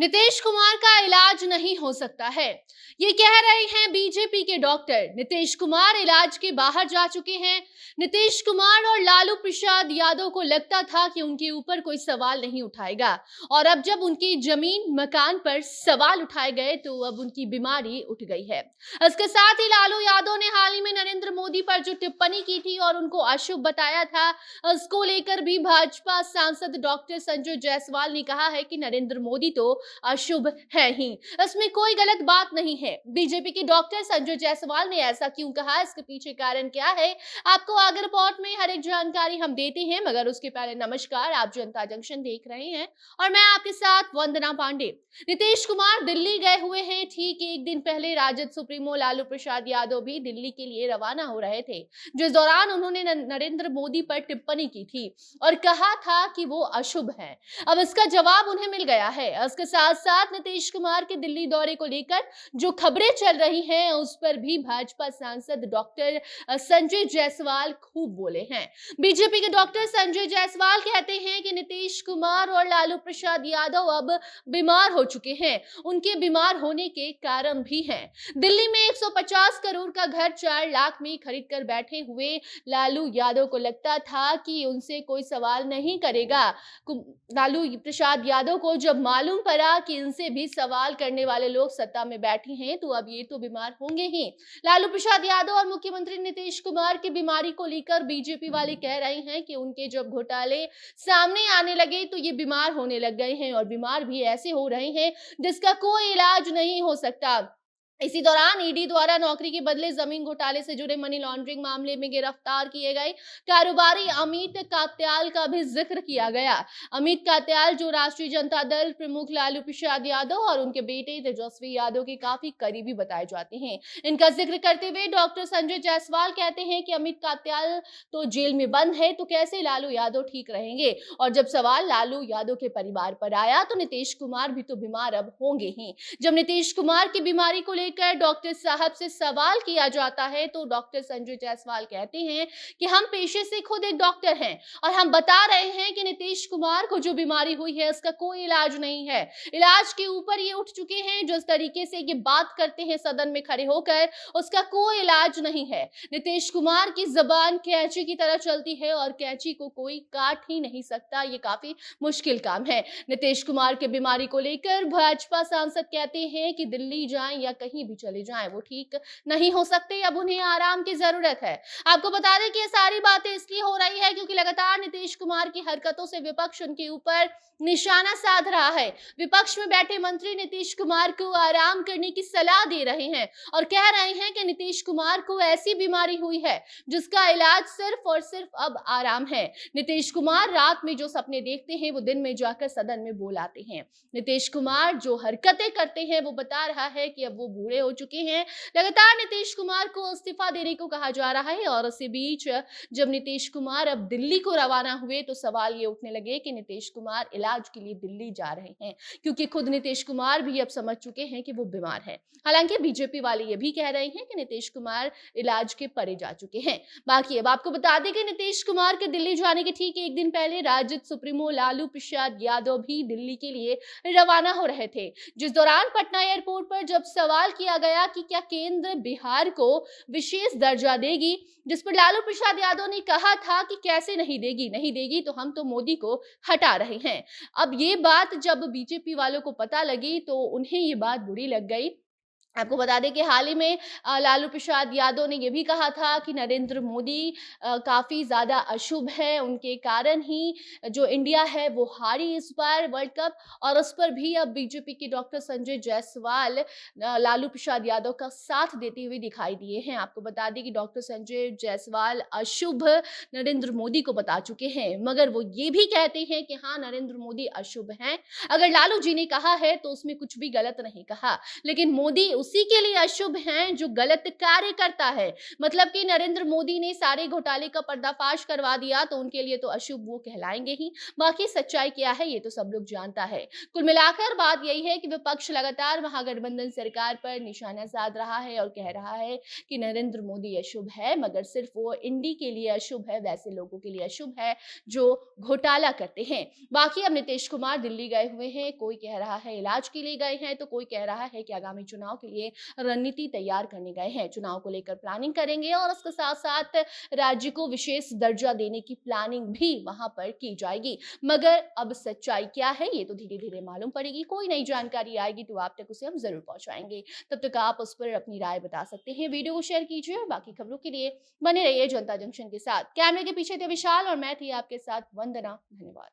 नीतीश कुमार का इलाज नहीं हो सकता है, ये कह रहे हैं बीजेपी के डॉक्टर। नीतीश कुमार इलाज के बाहर जा चुके हैं। नीतीश कुमार और लालू प्रसाद यादव को लगता था कि उनके ऊपर कोई सवाल नहीं उठाएगा, और अब जब उनकी जमीन मकान पर सवाल उठाए गए तो अब उनकी बीमारी उठ गई है। इसके साथ ही लालू यादव ने हाल ही में नरेंद्र मोदी पर जो टिप्पणी की थी और उनको अशुभ बताया था, उसको लेकर भी भाजपा सांसद डॉक्टर संजय जायसवाल ने कहा है कि नरेंद्र मोदी तो अशुभ है ही, इसमें कोई गलत बात नहीं है। बीजेपी के डॉक्टर संजय जायसवाल ने ऐसा क्यों कहा, इसके पीछे कारण क्या है, आपको आगे रिपोर्ट में हर एक जानकारी हम देते हैं। मगर उसके पहले नमस्कार, आप जनता जंक्शन देख रहे हैं और मैं आपके साथ वंदना पांडे। नीतीश कुमार दिल्ली गए हुए हैं। ठीक एक दिन पहले राजद सुप्रीमो लालू प्रसाद यादव भी दिल्ली के लिए रवाना हो रहे थे, जिस दौरान उन्होंने नरेंद्र मोदी पर टिप्पणी की थी और कहा था कि वो अशुभ हैं। अब इसका जवाब उन्हें मिल गया है। इसके साथ साथ नीतीश कुमार के दिल्ली दौरे को लेकर जो खबरें चल रही हैं, उस पर भी भाजपा सांसद डॉक्टर संजय जायसवाल खूब बोले हैं। बीजेपी के डॉक्टर संजय जायसवाल कहते हैं कि नीतीश कुमार और लालू प्रसाद यादव अब बीमार हो चुके हैं। उनके बीमार होने के कारण भी हैं। दिल्ली में 150 करोड़ का घर 4 लाख में खरीद कर बैठे हुए लालू यादव को लगता था कि उनसे कोई सवाल नहीं करेगा। लालू प्रसाद यादव को जब मालूम पड़ा कि इनसे भी सवाल करने वाले लोग सत्ता में बैठे हैं, तो अब ये तो बीमार होंगे ही। लालू प्रसाद यादव और मुख्यमंत्री नीतीश कुमार की बीमारी को लेकर बीजेपी वाले कह रहे हैं कि उनके जब घोटाले सामने आने लगे तो ये बीमार होने लग गए हैं, और बीमार भी ऐसे हो रहे हैं जिसका कोई इलाज नहीं हो सकता। इसी दौरान ईडी द्वारा नौकरी के बदले जमीन घोटाले से जुड़े मनी लॉन्ड्रिंग मामले में गिरफ्तार किए गए कारोबारी अमित कात्याल का भी जिक्र किया गया। अमित कात्याल जो राष्ट्रीय जनता दल प्रमुख लालू प्रसाद यादव और उनके बेटे तेजस्वी यादव के काफी करीबी बताए जाते हैं। इनका जिक्र करते हुए डॉक्टर संजय जायसवाल कहते हैं कि अमित कात्याल तो जेल में बंद है, तो कैसे लालू यादव ठीक रहेंगे। और जब सवाल लालू यादव के परिवार पर आया तो नीतीश कुमार भी तो बीमार अब होंगे ही। जब नीतीश कुमार की बीमारी को लेकर डॉक्टर साहब से सवाल किया जाता है तो डॉक्टर संजय जायसवाल कहते हैं कि हम पेशे से खुद एक डॉक्टर हैं और हम बता रहे हैं कि नीतीश कुमार को जो बीमारी हुई है उसका कोई इलाज नहीं है। इलाज के ऊपर ये उठ चुके हैं। जिस तरीके से ये बात करते हैं सदन में खड़े होकर, उसका कोई इलाज नहीं है। नीतीश कुमार की जबान कैंची की तरह चलती है और कैंची को कोई काट ही नहीं सकता। ये काफी मुश्किल काम है। नीतीश कुमार की बीमारी को लेकर भाजपा सांसद कहते हैं कि दिल्ली जाएं या कहीं भी चले जाएं, वो ठीक नहीं हो सकते। अब उन्हें आराम की जरूरत है। आपको बता दें कि ये सारी बातें इसलिए हो रही है क्योंकि लगातार नीतीश कुमार की हरकतों से विपक्ष उनके ऊपर निशाना साध रहा है। विपक्ष में बैठे मंत्री नीतीश कुमार को आराम करने की सलाह दे रहे हैं और कह रहे हैं कि नीतीश कुमार को ऐसी बीमारी हुई है जिसका इलाज सिर्फ और सिर्फ अब आराम है। नीतीश कुमार रात में जो सपने देखते हैं वो दिन में जाकर सदन में बोल आते हैं। नीतीश कुमार जो हरकतें करते हैं वो बता रहा है कि अब वो बूढ़े हो चुके हैं। लगातार नीतीश कुमार को इस्तीफा देने को कहा जा रहा है, और इसी बीच जब नीतीश कुमार अब दिल्ली को रवाना हुए तो सवाल ये उठने लगे कि नीतीश कुमार इलाज के लिए दिल्ली जा रहे हैं, क्योंकि खुद नीतीश कुमार भी अब समझ चुके हैं कि वो बीमार है। हालांकि बीजेपी वाले ये भी कह रहे हैं कि नीतीश कुमार इलाज के परे जा चुके हैं। बाकी अब आपको बता दें कि नीतीश कुमार के दिल्ली जाने के ठीक एक दिन पहले राजद सुप्रीमो लालू प्रसाद यादव भी दिल्ली के लिए रवाना हो रहे थे, जिस दौरान पटना एयरपोर्ट पर जब सवाल किया गया कि क्या केंद्र बिहार को विशेष दर्जा देगी, जिस पर लालू प्रसाद यादव ने कहा था कि कैसे नहीं देगी, नहीं देगी तो हम तो मोदी को हटा रहे हैं। अब ये बात जब बीजेपी वालों को पता लगी तो उन्हें ये बात बुरी लग गई। आपको बता दें कि हाल ही में लालू प्रसाद यादव ने यह भी कहा था कि नरेंद्र मोदी काफी ज्यादा अशुभ है, उनके कारण ही जो इंडिया है वो हारी इस बार वर्ल्ड कप। और उस पर भी अब बीजेपी के डॉक्टर संजय जायसवाल लालू प्रसाद यादव का साथ देते हुए दिखाई दिए हैं। आपको बता दें कि डॉक्टर संजय जायसवाल अशुभ नरेंद्र मोदी को बता चुके हैं, मगर वो ये भी कहते हैं कि हाँ, नरेंद्र मोदी अशुभ हैं। अगर लालू जी ने कहा है तो उसमें कुछ भी गलत नहीं कहा, लेकिन मोदी उसी के लिए अशुभ हैं जो गलत कार्य करता है। मतलब कि नरेंद्र मोदी ने सारे घोटाले का पर्दाफाश करवा दिया तो उनके लिए तो अशुभ वो कहलाएंगे ही। बाकी सच्चाई क्या है ये तो सब लोग जानता है। कुल मिलाकर बात यही है कि विपक्ष लगातार महागठबंधन सरकार पर निशाना साध रहा है और कह रहा है कि नरेंद्र मोदी अशुभ है, मगर सिर्फ वो इंडी के लिए अशुभ है, वैसे लोगों के लिए अशुभ है जो घोटाला करते हैं। बाकी अब नीतीश कुमार दिल्ली गए हुए हैं, कोई कह रहा है इलाज के लिए गए हैं तो कोई कह रहा है कि आगामी चुनाव के लिए रणनीति तैयार करने गए हैं। चुनाव को लेकर प्लानिंग करेंगे और उसके साथ साथ राज्य को विशेष दर्जा देने की प्लानिंग भी वहां पर की जाएगी। मगर अब सच्चाई क्या है ये तो धीरे धीरे मालूम पड़ेगी। कोई नई जानकारी आएगी तो आप तक उसे हम जरूर पहुंचाएंगे। तब तक आप उस पर अपनी राय बता सकते हैं। वीडियो को शेयर कीजिए और बाकी खबरों के लिए बने रहिए जनता जंक्शन के साथ। कैमरे के पीछे थे विशाल और मैं थी आपके साथ वंदना। धन्यवाद।